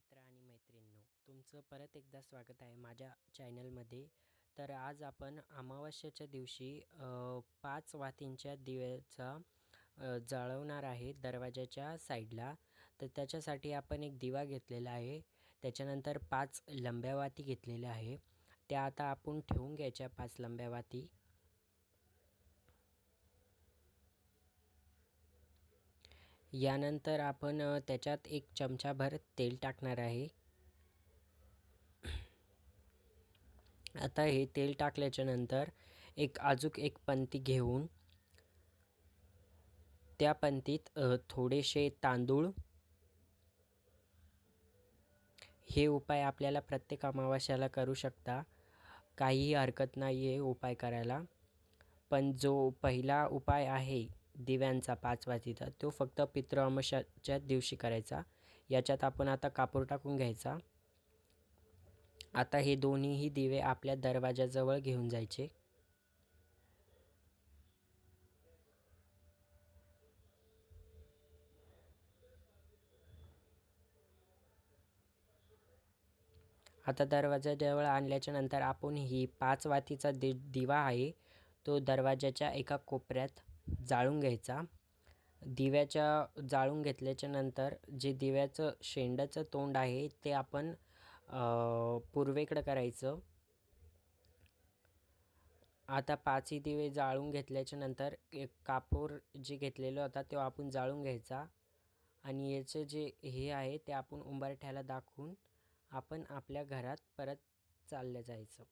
मित्र आणि मैत्रिणींनो, तुमचं परत एकदा स्वागत आहे माझ्या चॅनलमध्ये. तर आज आपण अमावस्येच्या दिवशी 5 वातींच्या दिव्याचा जाळवणार आहे दरवाजाच्या साईडला. तर त्याच्यासाठी आपण एक दिवा घेतलेला आहे. त्याच्यानंतर 5 लंब्या वाती घेतलेल्या आहे. त्या आता आपण ठेवून घ्यायच्या 5 लंब्या वाती. यानंतर आपण त्याच्यात 1 चमचाभर तेल टाकणार आहे. आता हे तेल टाकल्याच्या नंतर अजून एक पंती घेऊन त्या पंतीत थोडेसे तांदूळ. हे उपाय आपल्याला प्रत्येक अमावास्याला करू शकता, काहीही हरकत नाही आहे उपाय करायला. पण जो पहिला उपाय आहे दिव्यांचा 5 वातीचा, तो फक्त पितृ अमावस्येच्या दिवशी करायचा. याच्यात आपण आता कापूर टाकून घ्यायचा. आता हे दोन्हीही दिवे आपल्या दरवाजाजवळ घेऊन जायचे. आता दरवाजाजवळ आणल्याच्या नंतर आपण ही 5 वातीचा दिवा आहे तो दरवाजाच्या एका कोपऱ्यात जाळून घ्यायचा. दिव्याच्या जाळून घेतल्याच्या नंतर जे दिव्याचं शेंडाचं तोंड आहे ते आपण पूर्वेकडे करायचं. आता 5ही दिवे जाळून घेतल्याच्या नंतर एक कापूर जे घेतलेलं होता तो आपण जाळून घ्यायचा आणि याचे जे हे आहे ते आपण उंबरठ्याला दाखवून आपण आपल्या घरात परत चाललं जायचं.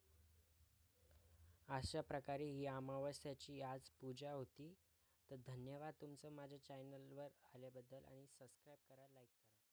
अशा प्रकारे ही अमावस्याची आज पूजा होती. तर धन्यवाद तुमचं माझ्या चॅनलवर आल्याबद्दल आणि सबस्क्राईब करा, लाईक करा.